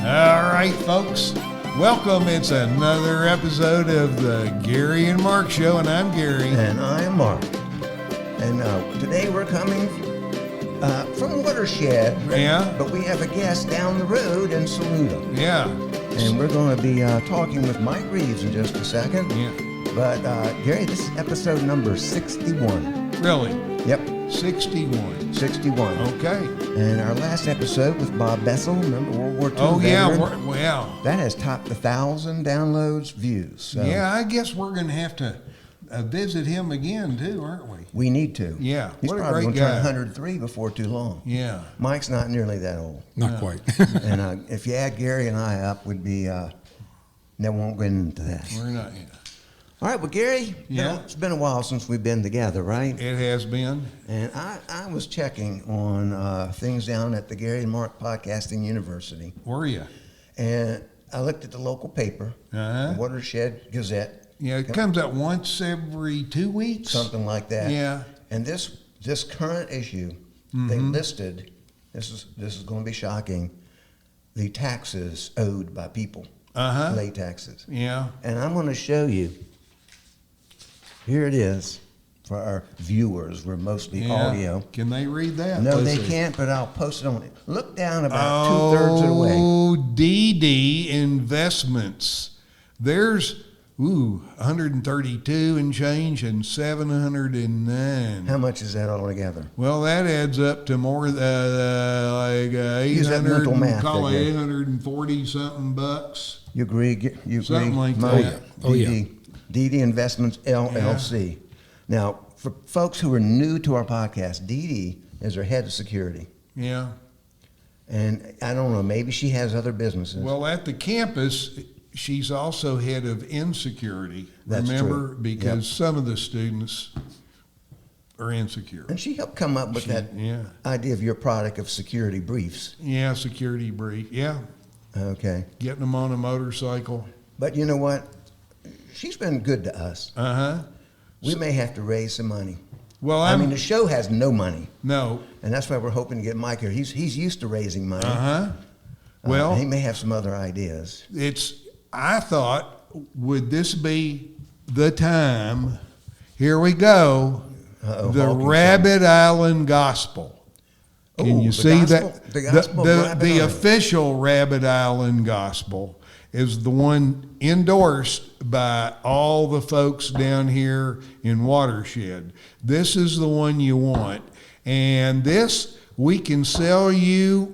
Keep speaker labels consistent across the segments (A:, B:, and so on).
A: All right, folks. Welcome. It's another episode of the Gary and Mark Show, and I'm Gary.
B: And I'm Mark. And today we're coming from Watershed.
A: Yeah.
B: But we have a guest down the road in Saluda.
A: Yeah.
B: And we're going to be talking with Mike Reeves in just a second.
A: Yeah.
B: But Gary, this is episode number 61.
A: Really?
B: Yep.
A: 61.
B: 61.
A: Okay.
B: And our last episode with Bob Bessel, remember World War II
A: Oh,
B: veteran?
A: yeah. Well.
B: That has topped 1,000 downloads, views. So
A: Yeah, I guess we're going to have to visit him again, too, aren't we?
B: we need to.
A: Yeah.
B: He's
A: What a
B: probably
A: great
B: going to turn
A: guy.
B: 103 before too long.
A: Yeah.
B: Mike's not nearly that old.
C: Not quite.
B: And if you add Gary and I up, would be, never won't get into that.
A: We're not. Yeah.
B: All right, well, Gary,
A: Yeah.
B: it's been a while since we've been together, right?
A: It has been.
B: And I was checking on things down at the Gary and Mark Podcasting University.
A: Were you?
B: And I looked at the local paper,
A: Uh-huh.
B: the Watershed Gazette,
A: Yeah, it comes out once every 2 weeks.
B: something like that.
A: Yeah.
B: And this current issue, they listed, this is going to be shocking, the taxes owed by people,
A: Uh-huh.
B: late taxes.
A: Yeah.
B: And I'm going to show you. Here it is for our viewers. We're mostly
A: Yeah.
B: audio.
A: Can they read that?
B: No,
A: Let's
B: they
A: see.
B: can't, but I'll post it on it. Look down about 2/3 of the way.
A: Oh, DeeDee Investments. There's 132 and change and 709.
B: How much is that all together?
A: Well, that adds up to more like
B: Use that
A: 800.
B: mental math,
A: Call it
B: there, Gary.
A: 840 something bucks.
B: You agree? You agree?
A: Something like
B: Mike?
A: that.
C: Oh, yeah.
B: DeeDee Investments LLC. Now, for folks who are new to our podcast, DeeDee is our head of security.
A: Yeah.
B: And I don't know, maybe she has other businesses.
A: Well, at the campus, she's also head of Insecurity.
B: That's
A: Remember?
B: true.
A: Because
B: Yep.
A: some of the students are insecure.
B: And she helped come up with that
A: Yeah.
B: idea of your product of security briefs.
A: Yeah, security brief. Yeah.
B: Okay.
A: Getting them on a motorcycle.
B: But you know what? She's been good to us.
A: Uh-huh.
B: We may have to raise some money.
A: Well,
B: I mean, the show has no money,
A: no.
B: and that's why we're hoping to get Mike here. He's used to raising money.
A: Uh-huh. Well,
B: he may have some other ideas.
A: I thought, would this be the time? Here we go.
B: Uh-oh,
A: The
B: Hawkins
A: Rabbit Island Gospel. Can
B: Oh,
A: you
B: the
A: see
B: gospel-
A: that?
B: the gospel of Rabbit
A: the
B: Island.
A: official Rabbit Island Gospel is the one endorsed by all the folks down here in Watershed. This is the one you want. And this, we can sell you,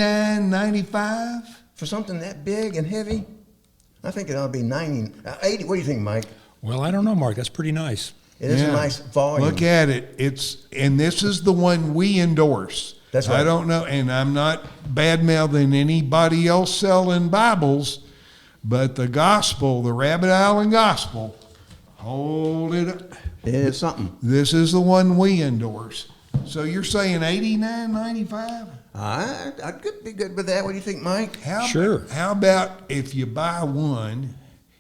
A: $89.95?
B: For something that big and heavy, I think it ought to be 80. What do you think, Mike?
C: Well, I don't know, Mark. That's pretty nice.
B: It is a nice volume.
A: Look at it. And this is the one we endorse.
B: That's right.
A: I don't know, and I'm not bad-mouthing anybody else selling Bibles, but the gospel, the Rabbit Island Gospel, hold it up.
B: It is something.
A: This is the one we endorse. So you're saying $89.95?
B: I could be good with that. What do you think, Mike?
C: Sure.
A: How about if you buy one,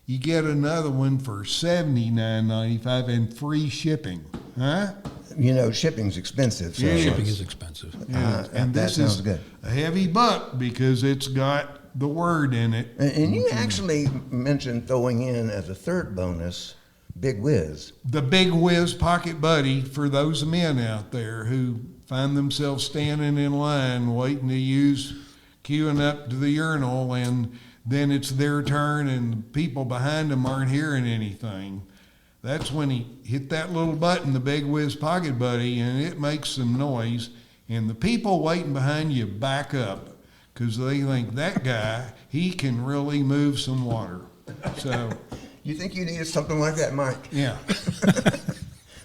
A: you get another one for $79.95 and free shipping? Huh?
B: You know, shipping's expensive. So
A: Yeah.
C: Shipping is expensive.
A: Yeah, and
B: that
A: this
B: sounds
A: is
B: good.
A: a heavy buck because it's got the word in it.
B: And you actually mentioned throwing in as a third bonus, Big Whiz.
A: The Big Whiz Pocket Buddy for those men out there who find themselves standing in line waiting to queuing up to the urinal, and then it's their turn and the people behind them aren't hearing anything. That's when he hit that little button, the Big Whiz Pocket Buddy, and it makes some noise. And the people waiting behind you back up because they think that guy, he can really move some water. So,
B: You think you needed something like that, Mike?
A: yeah.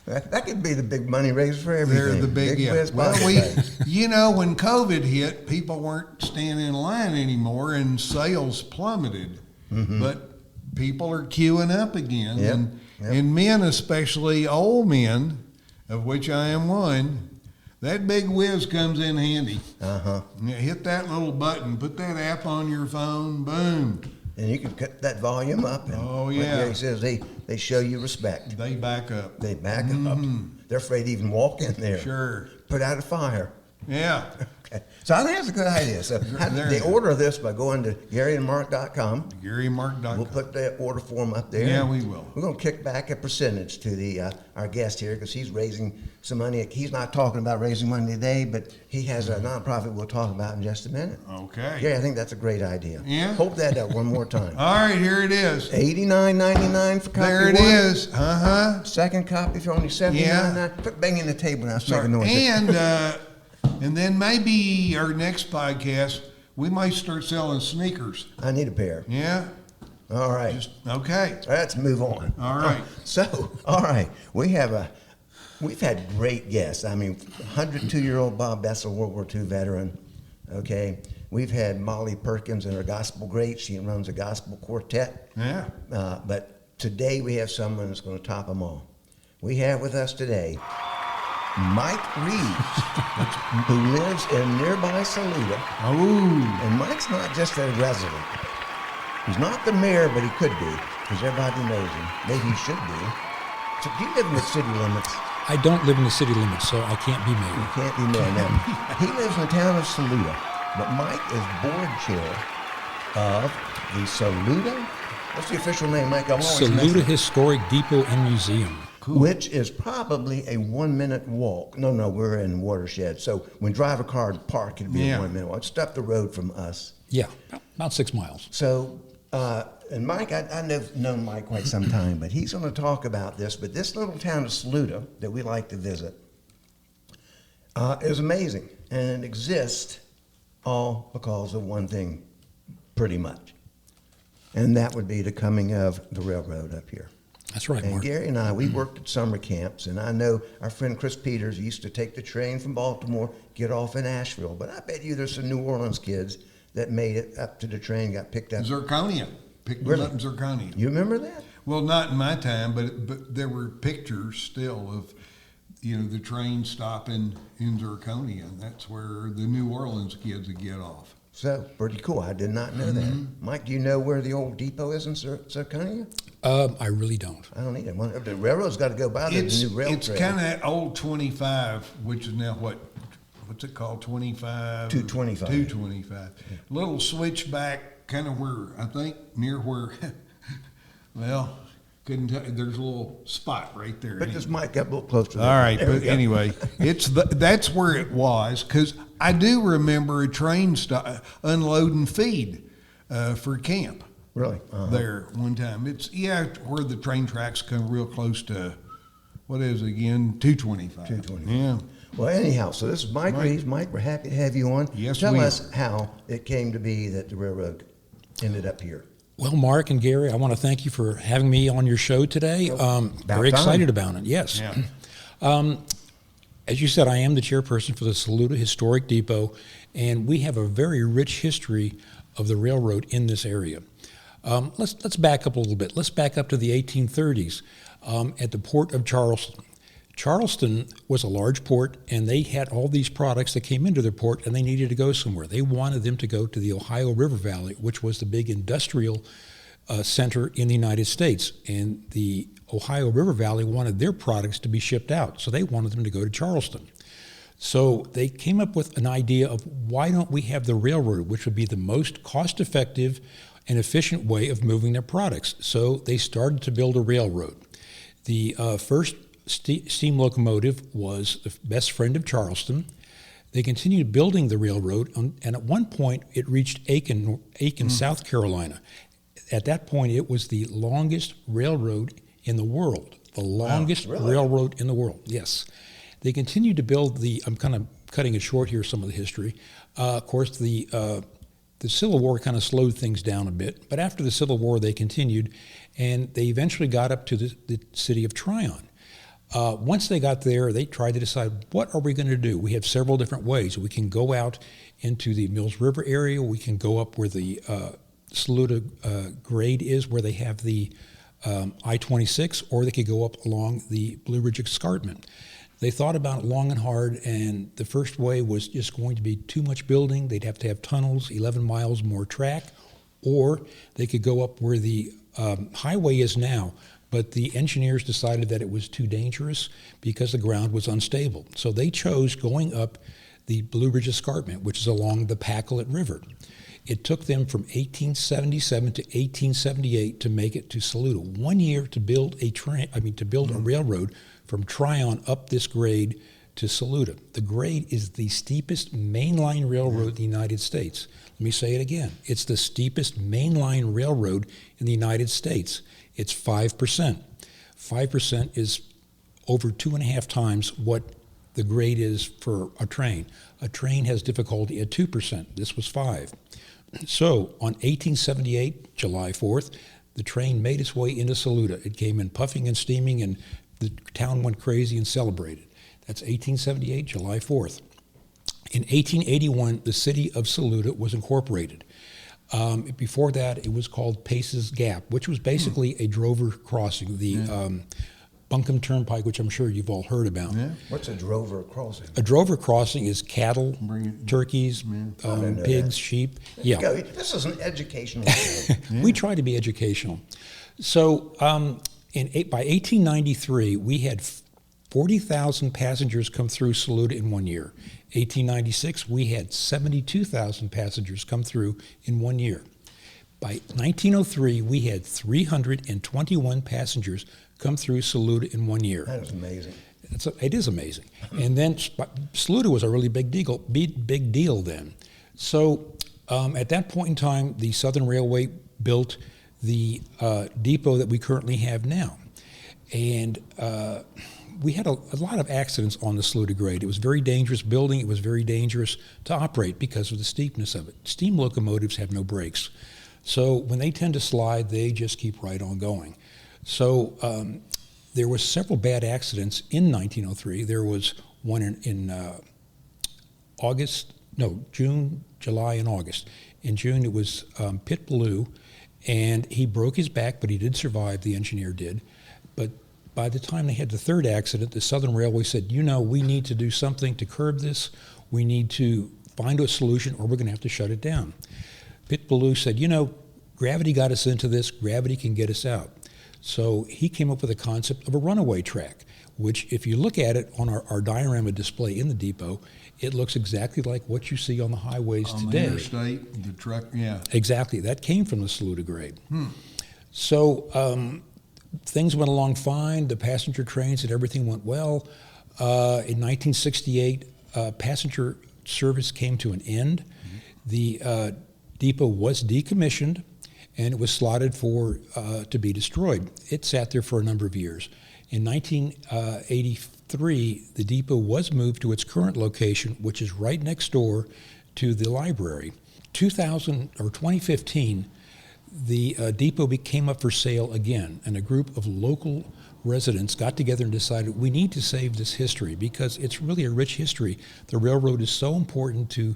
B: That could be the big money raiser for everything.
A: They're the big, yeah.
B: Whiz
A: Well,
B: Pocket Buddy.
A: when COVID hit, people weren't standing in line anymore and sales plummeted. But people are queuing up again.
B: Yep.
A: And men, especially old men, of which I am one, that Big Whiz comes in handy.
B: Uh-huh.
A: You hit that little button, put that app on your phone, boom.
B: And you can cut that volume up. And
A: Oh,
B: like
A: yeah.
B: Gary says, they show you respect.
A: They back up.
B: They back up. They're afraid to even walk in there.
A: Sure.
B: Put out a fire.
A: Yeah.
B: So I think that's a good idea. So
A: There
B: they
A: you go.
B: order this by going to GaryandMark.com.
A: GaryMark.com.
B: We'll put the order form up there.
A: Yeah, we will.
B: We're going to kick back a percentage to the our guest here because he's raising some money. He's not talking about raising money today, but he has a nonprofit we'll talk about in just a minute.
A: Okay.
B: Yeah, I think that's a great idea.
A: Yeah.
B: Hold that up one more time.
A: All right, here it is.
B: $89.99 for copy
A: There it
B: one.
A: is.
B: Second copy for only $79.99.
A: Yeah.
B: Quit banging the table now. It's
A: Sorry.
B: making noise.
A: And then maybe our next podcast, we might start selling sneakers.
B: I need a pair.
A: Yeah?
B: All right.
A: Okay.
B: Let's move on.
A: All right.
B: So, all right, we've had great guests. I mean, 102-year-old Bob Bessel, World War II veteran. Okay, we've had Molly Perkins and her gospel great. She runs a gospel quartet.
A: Yeah.
B: But today we have someone that's going to top them all. We have with us today Mike Reeves, who lives in nearby Saluda.
A: Oh.
B: And Mike's not just a resident. He's not the mayor, but he could be, because everybody knows him. Maybe he should be. So do you live in the city limits?
C: I don't live in the city limits, so I can't be
B: You
C: mayor.
B: can't be mayor now. He lives in the town of Saluda, but Mike is board chair of the Saluda. What's the official name, Mike? I'm always
C: Saluda
B: messing-
C: Historic Depot and Museum.
A: Cool.
B: Which is probably a 1-minute walk. No, we're in Watershed. So when drive a car to park, it'd be
A: Yeah.
B: a 1-minute walk. It's up the road from us.
C: Yeah, about 6 miles.
B: So, and Mike, I've known Mike quite some time, but he's going to talk about this. But this little town of Saluda that we like to visit is amazing. And it exists all because of one thing, pretty much. And that would be the coming of the railroad up here.
C: That's right,
B: And
C: Mark.
B: Gary and I, we worked at summer camps, and I know our friend Chris Peters used to take the train from Baltimore, get off in Asheville. But I bet you there's some New Orleans kids that made it up to the train, got picked up.
A: Zirconia. Picked
B: Really?
A: up in Zirconia.
B: You remember that?
A: Well, not in my time, but there were pictures still of, the train stopping in Zirconia, and that's where the New Orleans kids would get off.
B: So, pretty cool. I did not know that. Mike, do you know where the old depot is in Zirconia?
C: I really don't.
B: I don't either. The railroad's got to go by there, the new rail
A: It's
B: trail.
A: kind of that old 25, which is now what's it called, 25?
B: 225.
A: 225. Little switchback, kind of where, I think, near where, well, couldn't tell, there's a little spot right there.
B: Pick this mic up a little closer.
A: All right,
B: There we
A: but
B: go.
A: anyway, that's where it was, because I do remember a train unloading feed for camp.
B: Really?
A: There one time. It's where the train tracks come real close to, what is it again? 225.
B: 225.
A: Yeah.
B: Well, anyhow, so this is Mike Reeves. Mike, we're happy to have you on.
A: Yes,
B: Tell
A: we are.
B: us how it came to be that the railroad ended up here.
C: Well, Mark and Gary, I want to thank you for having me on your show today. Very
B: time.
C: excited about it, yes.
A: Yeah.
C: As you said, I am the chairperson for the Saluda Historic Depot, and we have a very rich history of the railroad in this area. Let's back up a little bit. Let's back up to the 1830s at the port of Charleston. Charleston was a large port, and they had all these products that came into their port, and they needed to go somewhere. They wanted them to go to the Ohio River Valley, which was the big industrial center in the United States, and the Ohio River Valley wanted their products to be shipped out, so they wanted them to go to Charleston. So they came up with an idea of why don't we have the railroad, which would be the most cost-effective and efficient way of moving their products. So they started to build a railroad. The first steam locomotive was the best friend of Charleston. They continued building the railroad, and at one point it reached Aiken, South Carolina. At that point, it was the longest railroad in the world. The longest railroad in the world, yes. They continued to build I'm kind of cutting it short here, some of the history. Of course, the Civil War kind of slowed things down a bit, but after the Civil War, they continued, and they eventually got up to the city of Tryon. Once they got there, they tried to decide, what are we going to do? We have several different ways. We can go out into the Mills River area. We can go up where the Saluda grade is, where they have the I-26, or they could go up along the Blue Ridge Escarpment. They thought about it long and hard, and the first way was just going to be too much building. They'd have to have tunnels, 11 miles more track, or they could go up where the highway is now. But the engineers decided that it was too dangerous because the ground was unstable. So they chose going up the Blue Ridge Escarpment, which is along the Pacolet River. It took them from 1877 to 1878 to make it to Saluda. 1 year to build a railroad from Tryon up this grade to Saluda. The grade is the steepest mainline railroad in the United States. Let me say it again. It's the steepest mainline railroad in the United States. It's 5%. 5% is over 2.5 times what the grade is for a train. A train has difficulty at 2%. This was 5. So on 1878, July 4th, the train made its way into Saluda. It came in puffing and steaming, and the town went crazy and celebrated. That's 1878, July 4th. In 1881, the city of Saluda was incorporated. Before that, it was called Pace's Gap, which was basically a drover crossing, the Buncombe Turnpike, which I'm sure you've all heard about.
A: Yeah.
B: What's a drover crossing?
C: A drover crossing is cattle, turkeys, pigs, sheep. Yeah.
B: This is an educational show.
C: We try to be educational. So by 1893, we had 40,000 passengers come through Saluda in 1 year. 1896, we had 72,000 passengers come through in 1 year. By 1903, we had 321 passengers come through Saluda in 1 year.
B: That is amazing.
C: It is amazing. And then Saluda was a really big deal then. So at that point in time, the Southern Railway built the depot that we currently have now. And we had a lot of accidents on the Saluda grade. It was a very dangerous building. It was very dangerous to operate because of the steepness of it. Steam locomotives have no brakes. So when they tend to slide, they just keep right on going. So there were several bad accidents in 1903. There was one in June, July, and August. In June, it was Pit Ballou, and he broke his back, but he did survive, the engineer did. But by the time they had the third accident, the Southern Railway said, we need to do something to curb this. We need to find a solution, or we're going to have to shut it down. Pit Ballou said, gravity got us into this, gravity can get us out. So he came up with a concept of a runaway track, which if you look at it on our diorama display in the depot, it looks exactly like what you see on the highways today.
A: On the interstate, the truck, yeah.
C: Exactly. That came from the Saluda grade. So things went along fine. The passenger trains and everything went well. In 1968, passenger service came to an end. The depot was decommissioned, and it was slotted to be destroyed. It sat there for a number of years. In 1983, the depot was moved to its current location, which is right next door to the library. 2015, the depot came up for sale again, and a group of local residents got together and decided we need to save this history because it's really a rich history. The railroad is so important to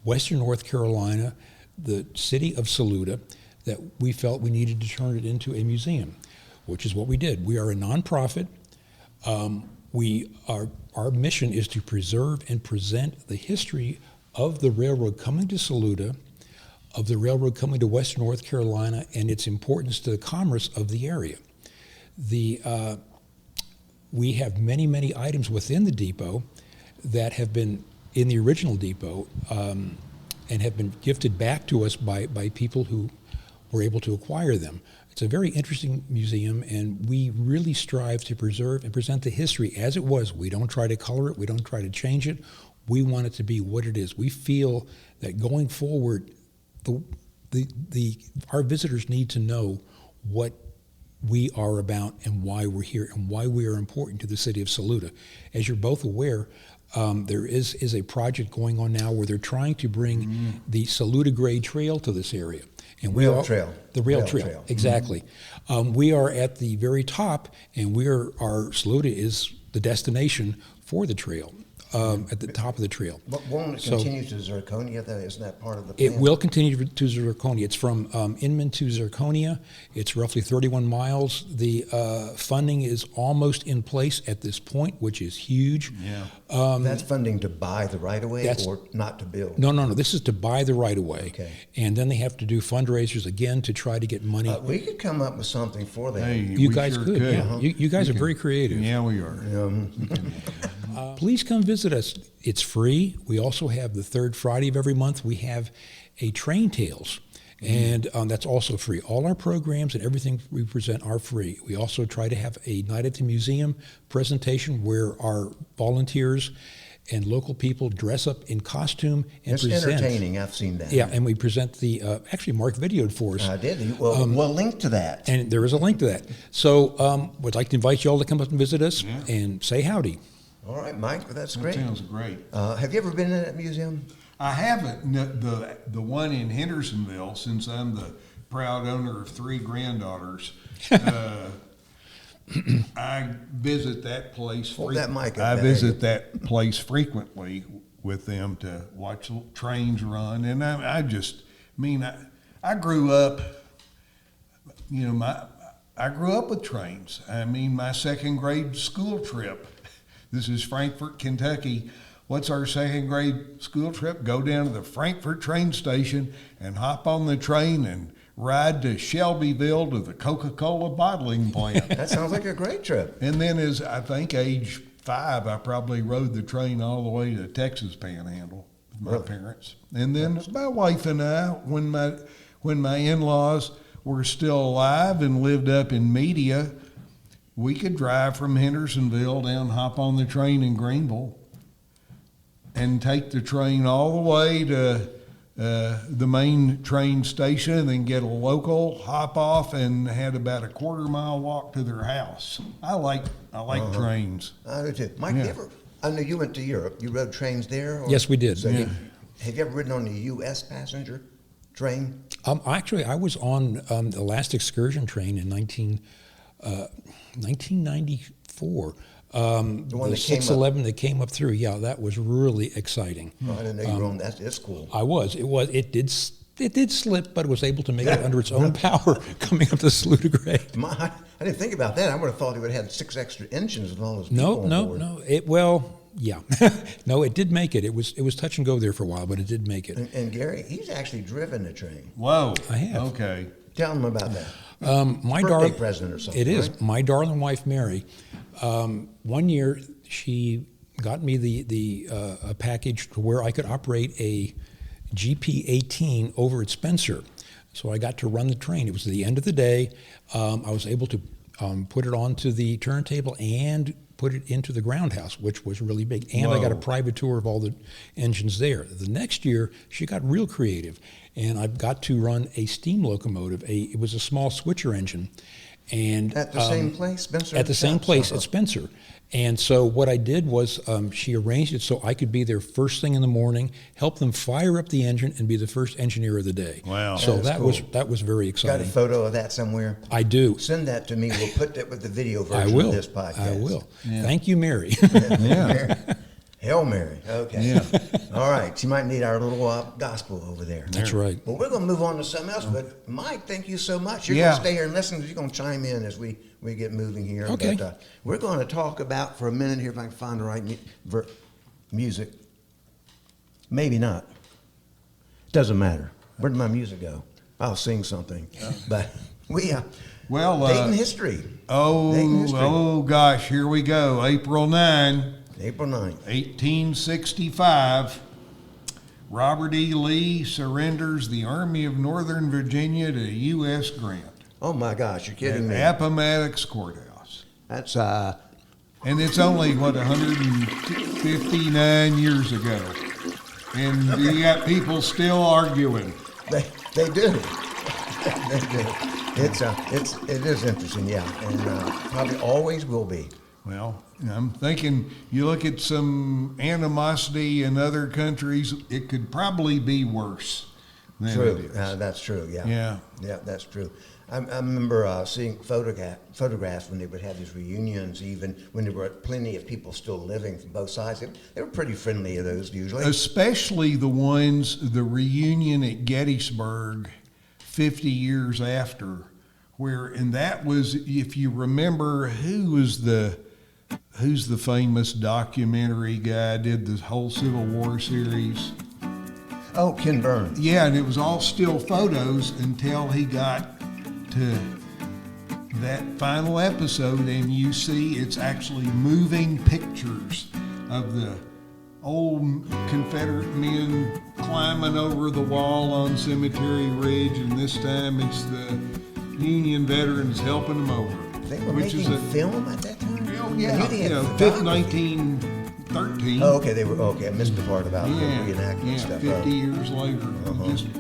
C: Western North Carolina, the city of Saluda, that we felt we needed to turn it into a museum, which is what we did. We are a nonprofit. Our mission is to preserve and present the history of the railroad coming to Saluda, of the railroad coming to Western North Carolina, and its importance to the commerce of the area. We have many, many items within the depot that have been in the original depot and have been gifted back to us by people who were able to acquire them. It's a very interesting museum, and we really strive to preserve and present the history as it was. We don't try to color it. We don't try to change it. We want it to be what it is. We feel that going forward, our visitors need to know what we are about and why we're here and why we are important to the city of Saluda. As you're both aware, there is a project going on now where they're trying to bring the Saluda Grade Trail to this area. And the rail trail, exactly. We are at the very top, and our Saluda is the destination for the trail. At the top of the trail.
B: But won't it continue to Zirconia, though? Isn't that part of the plan?
C: It will continue to Zirconia. It's from Inman to Zirconia. It's roughly 31 miles. The funding is almost in place at this point, which is huge.
A: Yeah.
B: That's funding to buy the right-of-way or not to build?
C: No. This is to buy the right-of-way.
B: Okay.
C: And then they have to do fundraisers again to try to get money.
B: We could come up with something for that.
A: Hey,
C: you
A: we
C: guys
A: sure
C: could. Yeah. You guys are very creative.
A: Yeah, we are.
C: please come visit us. It's free. We also have the third Friday of every month, we have a Train Tales. And that's also free. All our programs and everything we present are free. We also try to have a Night at the Museum presentation where our volunteers and local people dress up in costume and
B: It's
C: present.
B: entertaining. I've seen that.
C: Yeah, and we present the, actually Mark videoed for us.
B: I did. Well, we'll link to that.
C: And there is a link to that. So would like to invite you all to come up and visit us and say howdy.
B: All right, Mike, well, that's
A: That
B: great.
A: sounds great.
B: Have you ever been in that museum?
A: I haven't. The one in Hendersonville, since I'm the proud owner of 3 granddaughters. I visit that place.
B: Hold that mic up
A: I
B: there.
A: visit that place frequently with them to watch trains run, and I grew up. I grew up with trains. I mean, my second grade school trip. This is Frankfort, Kentucky. What's our second grade school trip? Go down to the Frankfort train station and hop on the train and ride to Shelbyville to the Coca-Cola bottling plant.
B: That sounds like a great trip.
A: And then as I think age 5, I probably rode the train all the way to Texas Panhandle with my parents. And then my wife and I, when my in-laws were still alive and lived up in Media, we could drive from Hendersonville down, hop on the train in Greenville, and take the train all the way to the main train station, and then get a local, hop off, and had about a quarter-mile walk to their house. I like trains.
B: I do too. Mike, I know you went to Europe. You rode trains there? Or?
C: Yes, we did.
B: So have you ever ridden on the U.S. passenger train?
C: Actually, I was on the last excursion train in 1994. The
B: one that came
C: 611 that came up through. Yeah, that was really exciting.
B: Oh, I didn't know you were on that. That's cool.
C: I was. It did slip, but it was able to make it under its own power coming up the Saluda grade.
B: I didn't think about that. I would have thought it would have had 6 extra engines with all those people on board.
C: No. No, it did make it. It was touch and go there for a while, but it did make it.
B: And Gary, he's actually driven a train.
A: Whoa.
C: I have.
A: Okay.
B: Tell him about that.
C: My
B: Birthday present or something.
C: It is.
B: Right?
C: My darling wife, Mary, one year she got me a package to where I could operate a GP18 over at Spencer. So I got to run the train. It was the end of the day. I was able to put it onto the turntable and put it into the ground house, which was really big. And I got a private tour of all the engines there. The next year, she got real creative, and I got to run a steam locomotive. It was a small switcher engine. And
B: At the same place, Spencer?
C: At the same place at Spencer. And so what I did was she arranged it so I could be there first thing in the morning, help them fire up the engine, and be the first engineer of the day.
A: Wow.
C: So
B: That is cool.
C: that was very
B: Got
C: exciting.
B: a photo of that somewhere?
C: I do.
B: Send that to me. We'll put that with the video
C: I
B: version
C: will.
B: of this podcast.
C: I will. Thank you, Mary.
A: Yeah.
B: Hail Mary. Okay.
A: Yeah.
B: All right. You might need our little gospel over there.
C: That's right.
B: Well, we're going to move on to something else, but Mike, thank you so much. You're
A: Yeah.
B: going to stay here and listen because you're going to chime in as we get moving here.
C: Okay.
B: But, we're going to talk about, for a minute here, if I can find the right music. Maybe not. Doesn't matter. Where did my music go? I'll sing something. But we, Dayton history. Dayton history.
A: Oh gosh, here we go. April 9,
B: April 9th.
A: 1865. Robert E. Lee surrenders the Army of Northern Virginia to U.S. Grant
B: Oh my gosh, you're kidding
A: at
B: me.
A: Appomattox Courthouse.
B: That's
A: And it's only, 159 years ago. And you got people still arguing.
B: they do. They do. It is interesting, yeah, and probably always will be.
A: Well, I'm thinking you look at some animosity in other countries, it could probably be worse than
B: True,
A: it is.
B: that's true. Yeah,
A: Yeah.
B: that's true. I remember seeing photographs when they would have these reunions, even when there were plenty of people still living from both sides. They were pretty friendly of those usually.
A: Especially the reunion at Gettysburg 50 years after, and that was, if you remember, who's the famous documentary guy, did the whole Civil War series?
B: Oh, Ken Burns.
A: Yeah, and it was all still photos until he got to that final episode, and you see it's actually moving pictures of the old Confederate men climbing over the wall on Cemetery Ridge, and this time it's the Union veterans helping them over.
B: They were
A: which
B: making
A: is
B: film at that time?
A: Oh, yeah,
B: And you had
A: yeah,
B: photography.
A: 1913.
B: Oh, okay, I missed the part about the reenactment
A: yeah,
B: stuff.
A: 50 years later. Just,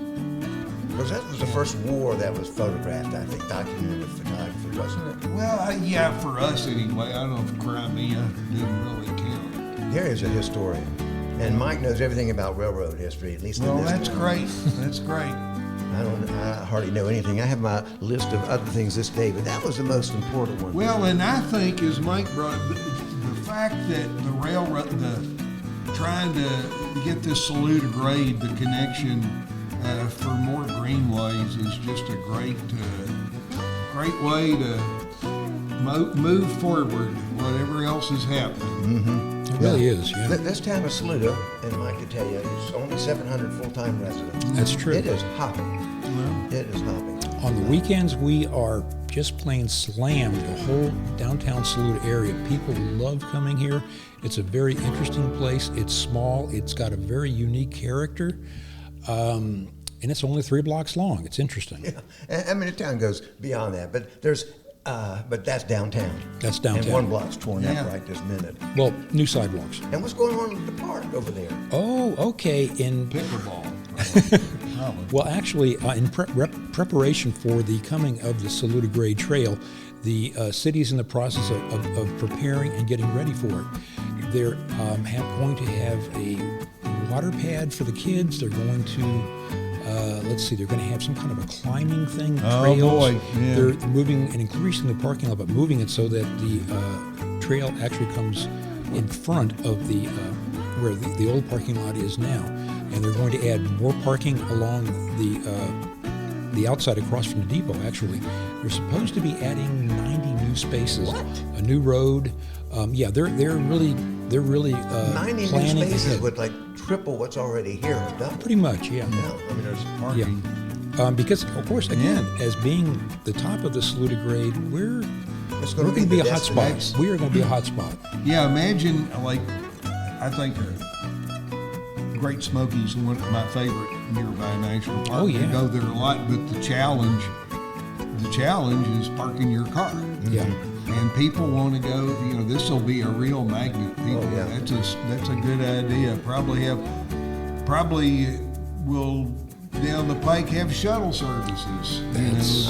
B: Because that was the first war that was photographed, I think, documented with photography, wasn't it?
A: well, yeah, for us anyway. I don't know if Crimea didn't really count.
B: Gary's a historian, and Mike knows everything about railroad history, at least
A: Well,
B: in this
A: that's
B: town.
A: great. That's great.
B: I hardly know anything. I have my list of other things this day, but that was the most important one.
A: Well, and I think, as Mike brought, the fact that the railroad, trying to get this Saluda grade, the connection for more greenways is just a great way to move forward whatever else is happening.
C: It really is, yeah.
B: This town of Saluda, and Mike could tell you, is only 700 full-time residents.
C: That's true.
B: It is hopping.
A: Well,
B: It is hopping.
C: On the weekends, we are just plain slammed the whole downtown Saluda area. People love coming here. It's a very interesting place. It's small. It's got a very unique character. And it's only 3 blocks long. It's interesting.
B: Yeah. I mean, the town goes beyond that, but but that's downtown.
C: That's downtown.
B: And one block's torn
A: Yeah.
B: up right this minute.
C: Well, new sidewalks.
B: And what's going on at the park over there?
C: Oh, okay.
A: pickleball. Probably.
C: Well, actually, in preparation for the coming of the Saluda Grade Trail, the city's in the process of preparing and getting ready for it. They're going to have a water pad for the kids. They're going to, they're going to have some kind of a climbing thing,
A: Oh,
C: trails.
A: boy, yeah.
C: They're moving and increasing the parking lot, but moving it so that the trail actually comes in front of the where the old parking lot is now. And they're going to add more parking along the outside across from the depot. Actually, they're supposed to be adding 90 new spaces, a new road. They're really
B: 90 new
C: planning
B: spaces
C: ahead.
B: would like triple what's already here and double.
C: Pretty much, yeah.
B: Yeah, I mean, there's
A: Parking.
C: Because of course, again, as being the top of the Saluda Grade, we're
B: It's
C: going
B: going
C: to be
B: the
C: a hot spot.
B: destination.
C: We are going to be a hot spot.
A: Yeah, imagine, I think Great Smokies, one of my favorite nearby national park.
C: Oh, yeah.
A: I go there a lot, but the challenge is parking your car.
C: Yeah.
A: And people want to go, this will be a real magnet. People,
B: Oh, yeah.
A: That's a good idea. Probably will down the pike have shuttle services.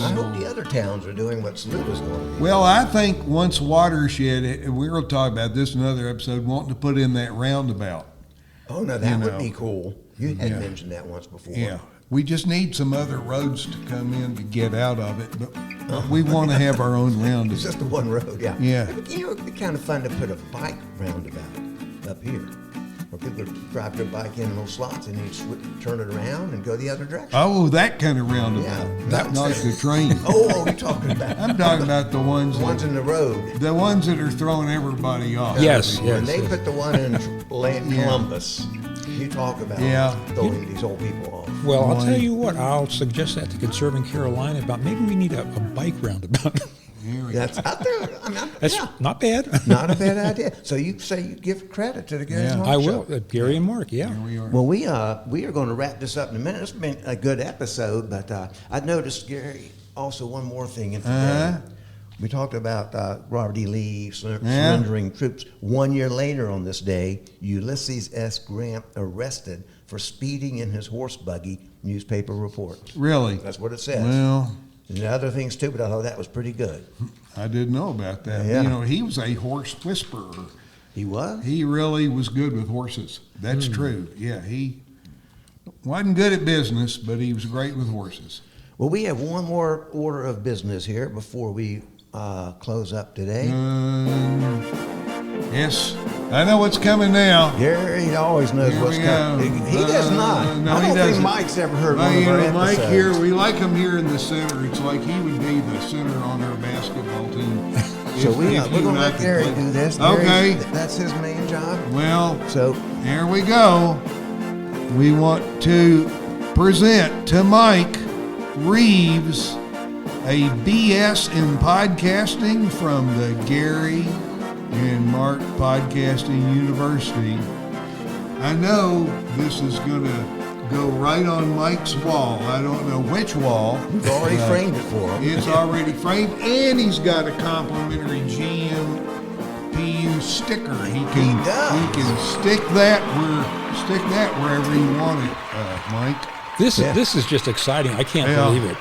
B: I hope the other towns are doing what Saluda's doing.
A: Well, I think once Watershed, we're going to talk about this in another episode, wanting to put in that roundabout.
B: Oh, no, that would
A: know.
B: be cool. You had
A: Yeah.
B: mentioned that once before.
A: Yeah. We just need some other roads to come in to get out of it, but we want to have our own
B: It's
A: roundabout.
B: just the one road, yeah.
A: Yeah.
B: But, it'd be kind of fun to put a bike roundabout up here. Where people would drive their bike in little slots and you turn it around and go the other direction.
A: Oh, that kind of roundabout.
B: Yeah.
A: Not like the train.
B: Oh, you're talking about
A: I'm talking about the ones
B: the ones in the road.
A: that are throwing everybody off.
C: Yes,
B: When
C: yes.
B: they put the one in Columbus, you talk about
A: Yeah.
B: throwing these old people off.
C: Well, I'll
A: Boy.
C: tell you what. I'll suggest that to Conserving Carolina about maybe we need a bike roundabout.
A: Here we go.
B: That's out there.
C: That's
B: yeah,
C: not bad.
B: not a bad idea. So you say you give credit to the Gary
A: Yeah.
B: Mark
C: I
B: Show.
C: will. Gary and Mark, yeah.
A: Here we are.
B: Well, we are going to wrap this up in a minute. It's been a good episode, but I noticed, Gary, also one more thing in today.
A: Uh-huh.
B: We talked about Robert E. Lee surrendering troops. 1 year later on this day, Ulysses S. Grant arrested for speeding in his horse buggy, newspaper reports.
A: Really?
B: That's what it says.
A: Well,
B: And other things too, but I thought that was pretty good.
A: I didn't know about that.
B: Yeah.
A: He was a horse whisperer.
B: He was?
A: He really was good with horses. That's true. Yeah, he wasn't good at business, but he was great with horses.
B: Well, we have one more order of business here before we close up today.
A: Yes, I know what's coming now.
B: Gary always knows
A: Here
B: what's
A: we
B: coming.
A: go.
B: He does not.
A: No,
B: I
A: he
B: don't
A: doesn't.
B: think Mike's ever heard
A: Well,
B: one of our
A: Mike
B: episodes.
A: here, we like him here in the center. It's like he would be the center on our basketball team.
B: So
A: if
B: we're
A: you
B: going to
A: and I
B: let
A: could
B: Gary
A: play.
B: do this.
A: Okay.
B: Gary's- that's his main job.
A: Well,
B: So
A: here we go. We want to present to Mike Reeves a BS in podcasting from the Gary and Mark Podcasting University. I know this is going to go right on Mike's wall. I don't know which wall.
B: We've already framed it for him.
A: It's already framed, and he's got a complimentary GMPU sticker. He can stick that wherever you want it, Mike.
C: This is just exciting. I can't believe it.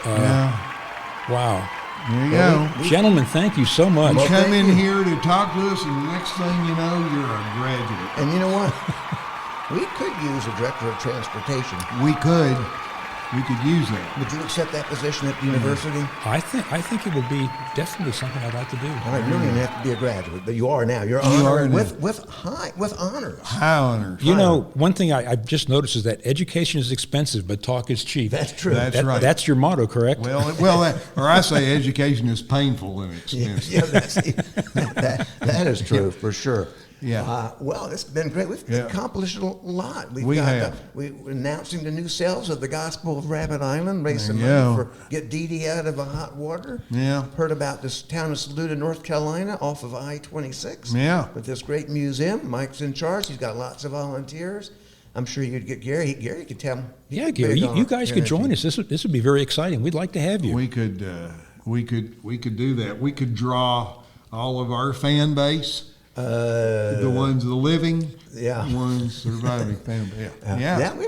C: Wow.
A: There you go.
C: Gentlemen, thank you so much.
A: You come in here to talk to us, and the next thing you know, you're a graduate.
B: And you know what? We could use a director of transportation.
A: We could use that.
B: Would you accept that position at the university?
C: I think it would be definitely something I'd like to do.
B: All right, you don't even have to be a graduate, but you are now. You're
A: You are
B: honored
A: now.
B: with honors.
A: High honors.
C: You know, one thing I've just noticed is that education is expensive, but talk is cheap.
B: That's true.
A: That's right.
C: That's your motto, correct?
A: Or I say education is painful and expensive.
B: Yeah, that is true for sure.
A: Yeah.
B: Well, it's been great. We've accomplished a lot.
A: We have.
B: We're announcing the new sales of the Gospel of Rabbit Island, raise some
A: There you
B: money
A: go.
B: for get DeeDee out of hot water.
A: Yeah.
B: Heard about this town of Saluda, North Carolina, off of I-26.
A: Yeah.
B: With this great museum. Mike's in charge. He's got lots of volunteers. I'm sure you'd get Gary. Gary could tell him.
C: Yeah, Gary, you guys could join us. This would be very exciting. We'd like to have you.
A: We could do that. We could draw all of our fan base. The ones, the living, ones surviving family.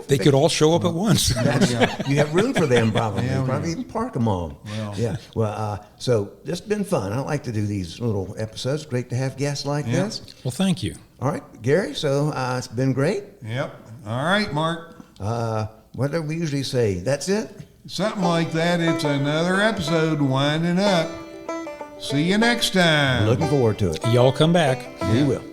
C: They could all show up at once.
B: You have room for them, probably.
A: Yeah,
B: Probably even park them all. So this has been fun. I like to do these little episodes. Great to have guests like this.
C: Well, thank you.
B: All right, Gary. So it's been great.
A: Yep. All right, Mark.
B: What do we usually say? That's it.
A: Something like that. It's another episode winding up. See you next time.
B: Looking forward to it.
C: Y'all come back.
B: We will.